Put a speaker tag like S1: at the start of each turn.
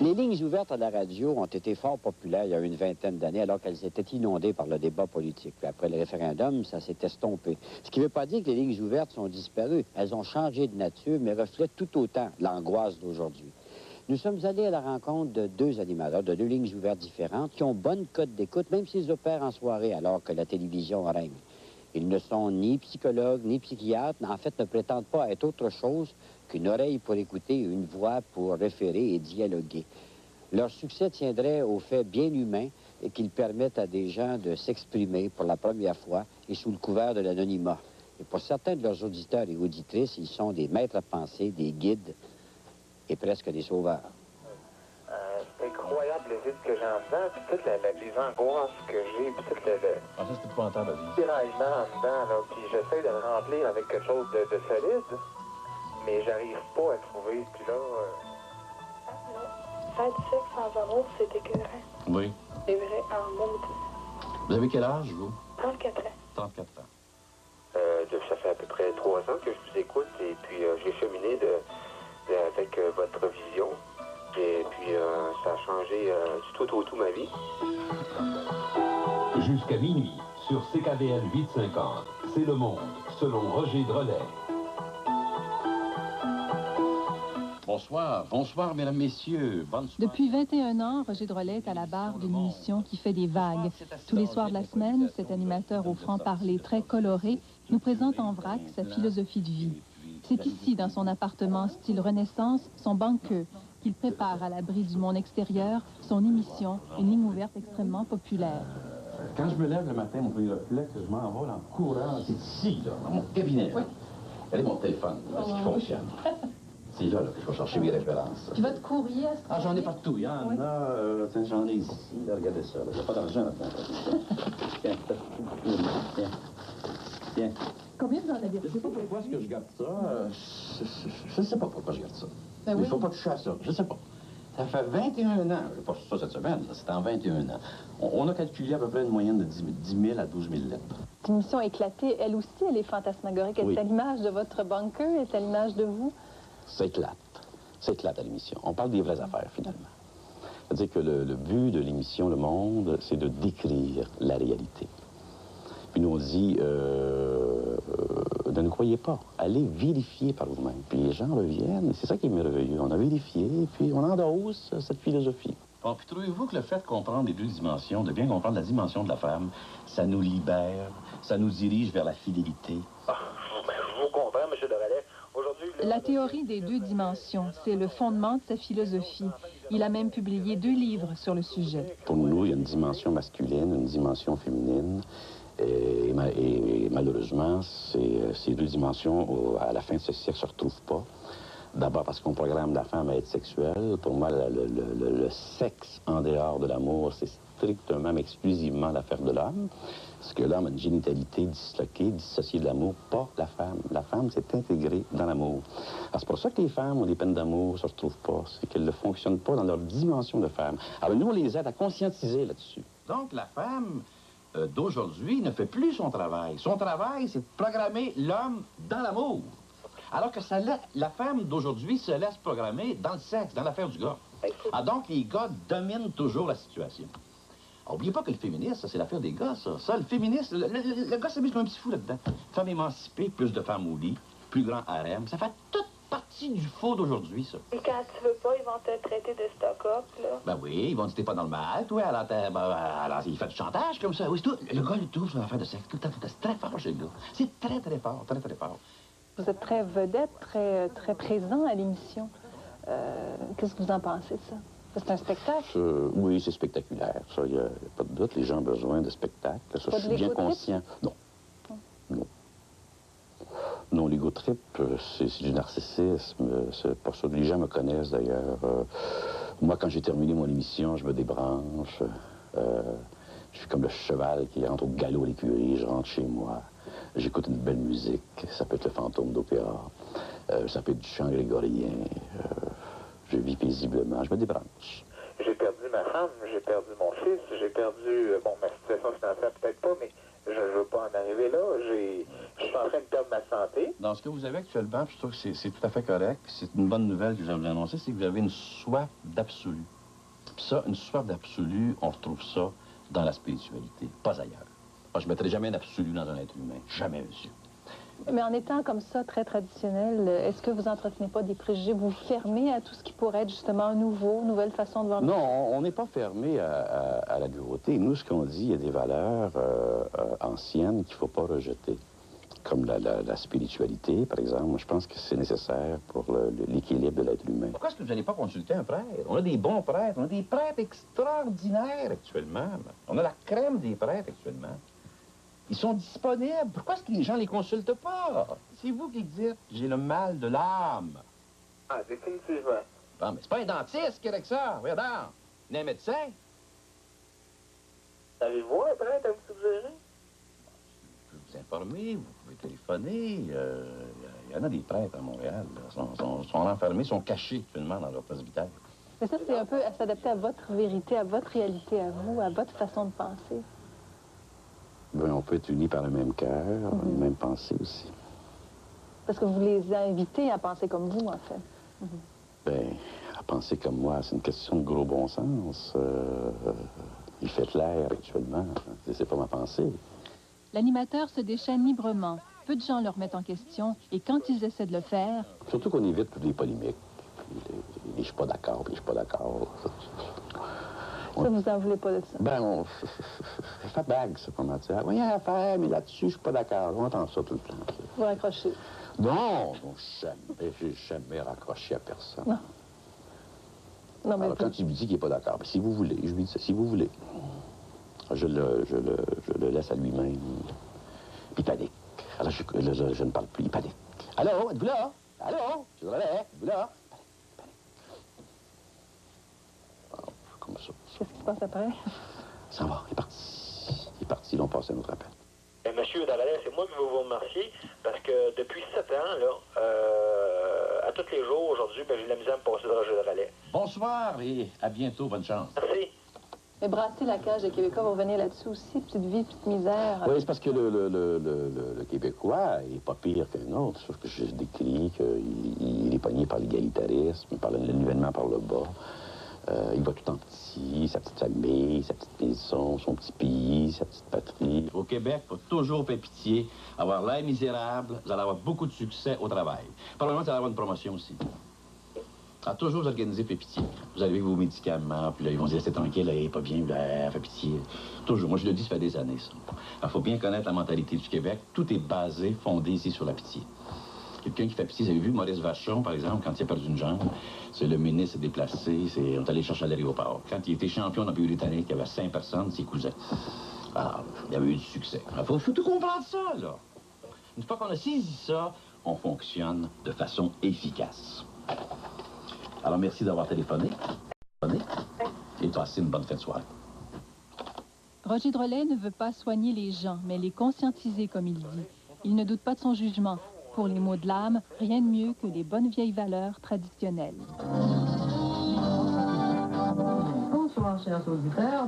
S1: Les lignes ouvertes à la radio ont été fort populaires il y a une vingtaine d'années, alors qu'elles étaient inondées par le débat politique. Puis après le référendum, ça s'est estompé. Ce qui ne veut pas dire que les lignes ouvertes sont disparues. Elles ont changé de nature, mais reflètent tout autant l'angoisse d'aujourd'hui. Nous sommes allés à la rencontre de deux animateurs, de deux lignes ouvertes différentes, qui ont bonne cote d'écoute, même s'ils opèrent en soirée, alors que la télévision règne. Ils ne sont ni psychologues, ni psychiatres, en fait, ne prétendent pas être autre chose qu'une oreille pour écouter et une voix pour référer et dialoguer. Leur succès tiendrait au fait bien humain et qu'ils permettent à des gens de s'exprimer pour la première fois et sous le couvert de l'anonymat. Et pour certains de leurs auditeurs et auditrices, ils sont des maîtres à penser, des guides et presque des sauveurs.
S2: C'est incroyable le vide que j'ai en dedans, puis toutes les angoisses que j'ai, puis tout
S3: Ah, ça, c'est épouvantable, vas-y.
S2: tiraillement en dedans, là, puis j'essaie de le remplir avec quelque chose de solide, mais j'arrive pas à trouver, puis là...
S4: Faire du sexe sans amour, c'est écœurant.
S3: Oui.
S4: C'est vrai, en maudit.
S3: Vous avez quel âge, vous?
S4: 34 ans.
S3: 34 ans.
S2: Ça fait à peu près 3 ans que je vous écoute, et puis j'ai cheminé avec votre vision, et puis ça a changé du tout au tout ma vie.
S5: Jusqu'à minuit, sur CKVL 850, c'est le monde, selon Roger Drolet.
S3: Bonsoir, bonsoir, mesdames, messieurs. Bonsoir.
S6: Depuis 21 ans, Roger Drolet est à la barre d'une émission qui fait des vagues. Tous les soirs de la semaine, cet animateur au franc-parler très coloré nous présente en vrac sa philosophie de vie. C'est ici, dans son appartement style Renaissance, son bunker, qu'il prépare à l'abri du monde extérieur son émission, une ligne ouverte extrêmement populaire.
S3: Quand je me lève le matin, mon premier réflexe, je m'envole en courant. C'est ici, là, dans mon cabinet. Oui. Regardez mon téléphone, là, ce qui fonctionne. C'est là, que je vais chercher mes références.
S6: Puis votre courrier, est-ce que...
S3: Ah, j'en ai partout. Il y en a, tiens, j'en ai ici. Là, regardez ça. Il n'y a pas d'argent là-dedans. Tiens, tiens. Tiens.
S6: Combien vous en avez?
S3: Je ne sais pas pourquoi est-ce que je garde ça. Je ne sais pas pourquoi je garde ça.
S6: Ben
S3: Il ne
S6: oui.
S3: faut pas toucher à ça. Je ne sais pas. Ça fait 21 ans. Je pas ça cette semaine. C'était en 21 ans. On a calculé à peu près une moyenne de 10 000 à 12 000 lettres.
S6: Cette émission éclatée, elle aussi, elle est fantasmagorique. Elle
S3: Oui.
S6: est à l'image de votre bunker, elle est à l'image de vous.
S3: Ça éclate. Ça éclate à l'émission. On parle des vraies affaires, finalement. C'est-à-dire que le but de l'émission Le Monde, c'est de décrire la réalité. Puis nous, on dit, ne croyez pas. Allez vérifier par vous-même. Puis les gens reviennent. C'est ça qui est merveilleux. On a vérifié, puis on endosse cette philosophie. Bon, puis trouvez-vous que le fait de comprendre les deux dimensions, de bien comprendre la dimension de la femme, ça nous libère, ça nous dirige vers la fidélité?
S2: Ah, je vous comprends, M. Drolet. Aujourd'hui...
S6: La théorie des deux dimensions, c'est le fondement de sa philosophie. Il a même publié 2 livres sur le sujet.
S3: Pour nous, il y a une dimension masculine, une dimension féminine. Et malheureusement, ces deux dimensions, à la fin de ce siècle, ne se retrouvent pas. D'abord parce qu'on programme la femme à être sexuelle. Pour moi, le sexe en dehors de l'amour, c'est strictement, mais exclusivement l'affaire de l'homme. Parce que l'homme a une génitalité disloquée, dissociée de l'amour, pas la femme. La femme, c'est intégré dans l'amour. C'est pour ça que les femmes ont des peines d'amour, ça ne se retrouve pas. C'est qu'elles ne fonctionnent pas dans leur dimension de femme. Alors nous, on les aide à conscientiser là-dessus. Donc la femme d'aujourd'hui ne fait plus son travail. Son travail, c'est de programmer l'homme dans l'amour. Alors que la femme d'aujourd'hui se laisse programmer dans le sexe, dans l'affaire du gars. Ah, donc les gars dominent toujours la situation. N'oubliez pas que le féminisme, c'est l'affaire des gars, ça. Ça, le féminisme, le gars s'amuse comme un petit fou là-dedans. Femme émancipée, plus de femmes au lit, plus grand harem. Ça fait toute partie du faux d'aujourd'hui, ça.
S4: Et quand tu veux pas, ils vont te traiter de stock-up, là.
S3: Ben oui, ils vont dire t'es pas normal, toi, alors il fait du chantage comme ça. Oui, c'est tout. Le gars, il trouve son affaire de sexe tout le temps. C'est très fort chez le gars. C'est très, très fort, très, très fort.
S6: Vous êtes très vedette, très présent à l'émission. Qu'est-ce que vous en pensez de ça? C'est un spectacle?
S3: Oui, c'est spectaculaire. Ça, il n'y a pas de doute. Les gens ont besoin de spectacle. Ça, je suis bien conscient. Non. Non. Non, l'ego trip, c'est du narcissisme. C'est pas ça. Les gens me connaissent, d'ailleurs. Moi, quand j'ai terminé mon émission, je me débranche. Je suis comme le cheval qui rentre au galop à l'écurie. Je rentre chez moi. J'écoute une belle musique. Ça peut être le fantôme d'opéra. Ça peut être du chant grégorien. Je vis paisiblement. Je me débranche.
S2: J'ai perdu ma femme, j'ai perdu mon fils, j'ai perdu... bon, ma situation financière peut-être pas, mais je ne veux pas en arriver là. J'ai suis en train de perdre ma santé.
S3: Dans ce que vous avez actuellement, je trouve que c'est tout à fait correct. Puis c'est une bonne nouvelle que je vais vous annoncer, c'est que vous avez une soif d'absolu. Puis ça, une soif d'absolu, on retrouve ça dans la spiritualité, pas ailleurs. Moi, je ne mettrai jamais d'absolu dans un être humain. Jamais, monsieur.
S6: Mais en étant comme ça, très traditionnel, est-ce que vous n'entretenez pas des préjugés? Vous vous fermez à tout ce qui pourrait être justement nouveau, nouvelle façon de voir?
S3: Non, on n'est pas fermé à la nouveauté. Nous, ce qu'on dit, il y a des valeurs anciennes qu'il ne faut pas rejeter. Comme la spiritualité, par exemple. Je pense que c'est nécessaire pour l'équilibre de l'être humain. Pourquoi est-ce que vous n'allez pas consulter un prêtre? On a des bons prêtres, on a des prêtres extraordinaires actuellement. On a la crème des prêtres actuellement. Ils sont disponibles. Pourquoi est-ce que les gens ne les consultent pas? C'est vous qui dites, j'ai le mal de l'âme.
S2: Ah, définitivement.
S3: Bon, mais c'est pas un dentiste qui a avec ça. Regarde, il est un médecin.
S2: Avez-vous un prêtre à me suggérer?
S3: Vous pouvez vous informer, vous pouvez téléphoner. Il y en a des prêtres à Montréal. Ils sont enfermés, sont cachés actuellement dans leur presbytère.
S6: Mais ça, c'est un peu à s'adapter à votre vérité, à votre réalité, à vous, à votre façon de penser.
S3: Ben, on peut être unis par le même cœur, la même pensée aussi.
S6: Parce que vous les invitez à penser comme vous, en fait.
S3: Ben, à penser comme moi, c'est une question de gros bon sens. Il fait clair actuellement. C'est pas ma pensée.
S6: L'animateur se déchaîne librement. Peu de gens le remettent en question. Et quand ils essaient de le faire...
S3: Surtout qu'on évite toutes les polémiques. Je suis pas d'accord, puis je suis pas d'accord.
S6: Ça, vous en voulez pas de ça?
S3: Ben, ça fait bague, ça, comment dire. Oui, il y a affaire, mais là-dessus, je suis pas d'accord. On entend ça tout le temps.
S6: Vous raccrochez.
S3: Non, jamais. J'ai jamais raccroché à personne.
S6: Non. Non, mais
S3: alors, quand il me dit qu'il n'est pas d'accord, ben, si vous voulez, je lui dis ça, si vous voulez. Je le laisse à lui-même. Puis il panique. Alors, je ne parle plus, il panique. Allô, êtes-vous là? Allô? Je suis êtes-vous là? Alors, comme ça.
S6: qu'est-ce qui se passe après?
S3: Ça va, il est parti. Il est parti, ils ont passé à notre appel.
S2: Et monsieur Dallaire, c'est moi qui veux vous remercier parce que depuis 7 ans, là, à tous les jours, aujourd'hui, ben, j'ai de la misère à me passer de Roger Dallaire.
S3: Bonsoir et à bientôt, bonne chance.
S2: Merci.
S6: Mais brasser la cage des Québécois, vous revenez là-dessus aussi, petite vie, petite misère.
S3: Oui, c'est parce que le Québécois est pas pire qu'un autre, sauf que je décris qu'il est pogné par l'égalitarisme, par le nivellement par le bas. Il va tout en petit, sa petite famille, sa petite maison, son petit pays, sa petite patrie. Au Québec, il faut toujours faire pitié, avoir l'air misérable, vous allez avoir beaucoup de succès au travail. Probablement, vous allez avoir une promotion aussi. Alors, toujours organiser fait pitié. Vous avez vos médicaments, puis là, ils vont dire, c'est tranquille, là, il est pas bien, là, fait pitié. Toujours. Moi, je le dis, ça fait des années, ça. Il faut bien connaître la mentalité du Québec. Tout est basé, fondé ici sur la pitié. Quelqu'un qui fait pitié, vous avez vu Maurice Vachon, par exemple, quand il a perdu une jambe, c'est le ministre s'est déplacé, on est allé chercher à l'aéroport. Quand il était champion dans le pays britannique, il y avait 5 personnes, ses cousins. Alors, il y avait eu du succès. Il faut tout comprendre ça, là. Une fois qu'on a saisi ça, on fonctionne de façon efficace. Alors, merci d'avoir téléphoné. Et passez une bonne fin de soirée.
S6: Roger Drolet ne veut pas soigner les gens, mais les conscientiser, comme il dit. Il ne doute pas de son jugement. Pour les maux de l'âme, rien de mieux que les bonnes vieilles valeurs traditionnelles.
S7: Bonsoir, chers auditeurs.